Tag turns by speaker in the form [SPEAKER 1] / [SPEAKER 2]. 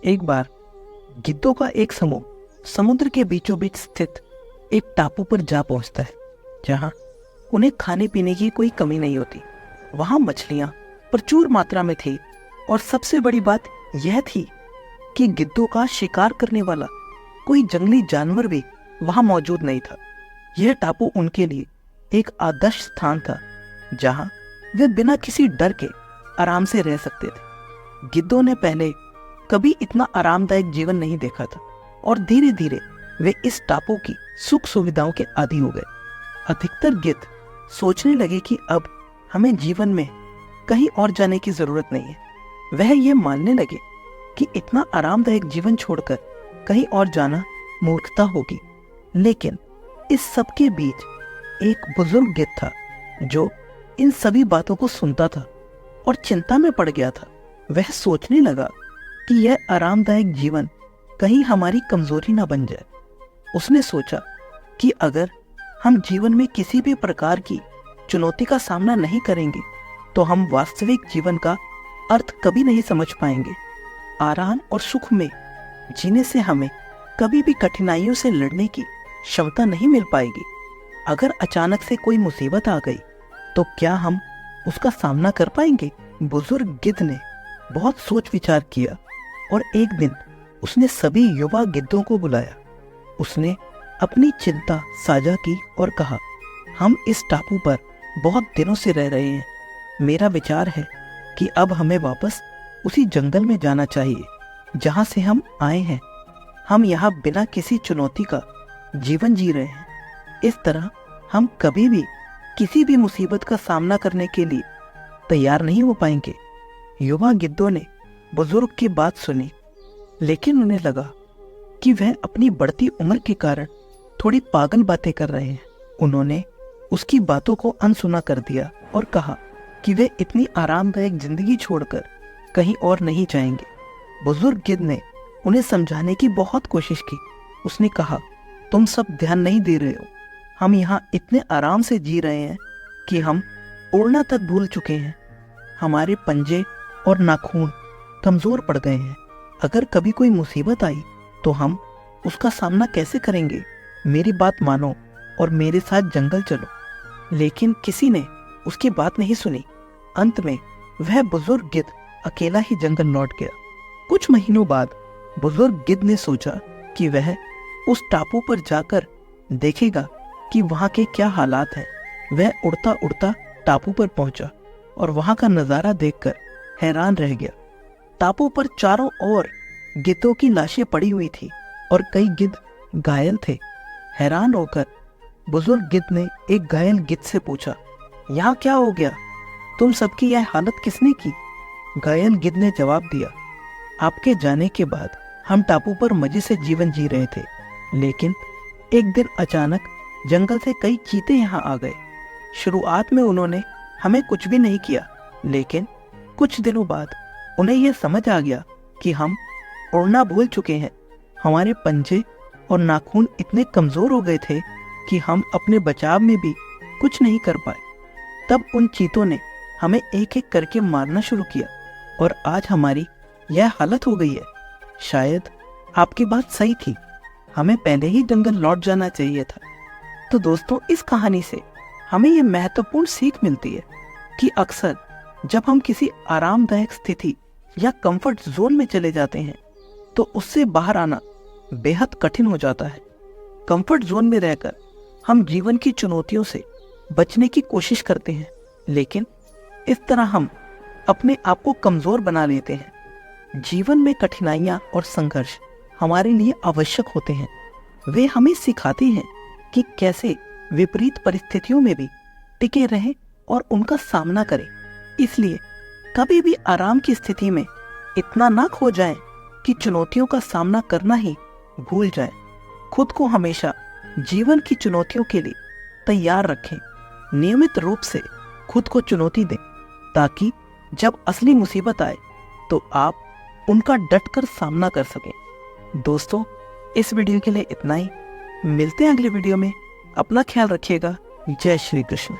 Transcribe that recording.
[SPEAKER 1] एक बार गिद्धों का एक समूह समुद्र के बीचों बीच स्थित एक टापू पर जा पहुंचता है, जहां उन्हें खाने पीने की कोई कमी नहीं होती। वहां मछलियां प्रचुर मात्रा में थी और सबसे बड़ी बात यह थी कि गिद्धों का शिकार करने वाला कोई जंगली जानवर भी वहां मौजूद नहीं था। यह टापू उनके लिए एक आदर्श स्थान था, जहां वे बिना किसी डर के आराम से रह सकते थे। गिद्धों ने पहले कभी इतना आरामदायक जीवन नहीं देखा था और धीरे धीरे वे इस टापू की सुख सुविधाओं के आदी हो गए। अधिकतर गिद्ध सोचने लगे कि अब हमें जीवन में कहीं और जाने की जरूरत नहीं है। वह ये मानने लगे कि इतना आरामदायक जीवन छोड़कर कहीं और जाना मूर्खता होगी। लेकिन इस सब के बीच एक बुजुर्ग गिद्ध था जो इन सभी बातों को सुनता था और चिंता में पड़ गया था। वह सोचने लगा कि यह आरामदायक जीवन कहीं हमारी कमजोरी ना बन जाए। उसने सोचा कि अगर हम जीवन में किसी भी प्रकार की चुनौती का सामना नहीं करेंगे तो हम वास्तविक जीवन का अर्थ कभी नहीं समझ पाएंगे। आराम और सुख में जीने से हमें कभी भी कठिनाइयों से लड़ने की क्षमता नहीं मिल पाएगी। अगर अचानक से कोई मुसीबत आ गई तो क्या हम उसका सामना कर पाएंगे? बुजुर्ग गिद्ध ने बहुत सोच विचार किया और एक दिन उसने सभी युवा गिद्धों को बुलाया। उसने अपनी चिंता साझा की और कहा, हम इस टापू पर बहुत दिनों से रह रहे हैं। मेरा विचार है कि अब हमें वापस उसी जंगल में जाना चाहिए जहां से हम आए हैं। हम यहाँ बिना किसी चुनौती का जीवन जी रहे हैं। इस तरह हम कभी भी किसी भी मुसीबत का सामना करने के लिए तैयार नहीं हो पाएंगे। युवा गिद्धों ने बुजुर्ग की बात सुनी, लेकिन उन्हें लगा कि वह अपनी बढ़ती उम्र के कारण थोड़ी पागल बातें कर रहे हैं। उन्होंने उसकी बातों को अनसुना कर दिया और कहा कि वे इतनी आरामदायक जिंदगी छोड़कर कहीं और नहीं जाएंगे। बुजुर्ग गिद्ध ने उन्हें समझाने की बहुत कोशिश की। उसने कहा, तुम सब ध्यान नहीं दे रहे हो। हम यहाँ इतने आराम से जी रहे हैं कि हम उड़ना तक भूल चुके हैं। हमारे पंजे और नाखून कमजोर पड़ गए हैं। अगर कभी कोई मुसीबत आई तो हम उसका सामना कैसे करेंगे? मेरी बात मानो और मेरे साथ जंगल चलो। लेकिन किसी ने उसकी बात नहीं सुनी। अंत में वह बुजुर्ग गिद्ध अकेला ही जंगल लौट गया। कुछ महीनों बाद बुजुर्ग गिद्ध ने सोचा कि वह उस टापू पर जाकर देखेगा कि वहां के क्या हालात हैं। वह उड़ता उड़ता टापू पर पहुंचा और वहां का नजारा देखकर हैरान रह गया। टापू पर चारों ओर गिद्धों की लाशें पड़ी हुई थी और कई गिद्ध घायल थे। हैरान होकर बुजुर्ग गिद्ध ने एक घायल गिद्ध से पूछा, यहाँ क्या हो गया? तुम सबकी यह हालत किसने की? घायल गिद्ध ने जवाब दिया, आपके जाने के बाद हम टापू पर मजे से जीवन जी रहे थे, लेकिन एक दिन अचानक जंगल से कई चीते यहाँ आ गए। शुरुआत में उन्होंने हमें कुछ भी नहीं किया, लेकिन कुछ दिनों बाद उन्हें यह समझ आ गया कि हम उड़ना भूल चुके हैं। हमारे पंजे और नाखून इतने कमजोर हो गए थे कि हम अपने बचाव में भी कुछ नहीं कर पाए। तब उन चीतों ने हमें एक एक करके मारना शुरू किया और आज हमारी यह हालत हो गई है। शायद आपकी बात सही थी, हमें पहले ही जंगल लौट जाना चाहिए था। तो दोस्तों, इस कहानी से हमें यह महत्वपूर्ण सीख मिलती है कि अक्सर जब हम किसी आरामदायक स्थिति या कंफर्ट जोन में चले जाते हैं तो उससे बाहर आना बेहद कठिन हो जाता है। कंफर्ट जोन में रहकर हम जीवन की चुनौतियों से बचने की कोशिश करते हैं, लेकिन इस तरह हम अपने आप को कमजोर बना लेते हैं। जीवन में कठिनाइयां और संघर्ष हमारे लिए आवश्यक होते हैं। वे हमें सिखाते हैं कि कैसे विपरीत परिस्थितियों में भी टिके रहें और उनका सामना करें। इसलिए कभी भी आराम की स्थिति में इतना ना खो जाएं कि चुनौतियों का सामना करना ही भूल जाएं। खुद को हमेशा जीवन की चुनौतियों के लिए तैयार रखें। नियमित रूप से खुद को चुनौती दें ताकि जब असली मुसीबत आए तो आप उनका डटकर सामना कर सकें। दोस्तों, इस वीडियो के लिए इतना ही। मिलते हैं अगले वीडियो में। अपना ख्याल रखिएगा। जय श्री कृष्ण।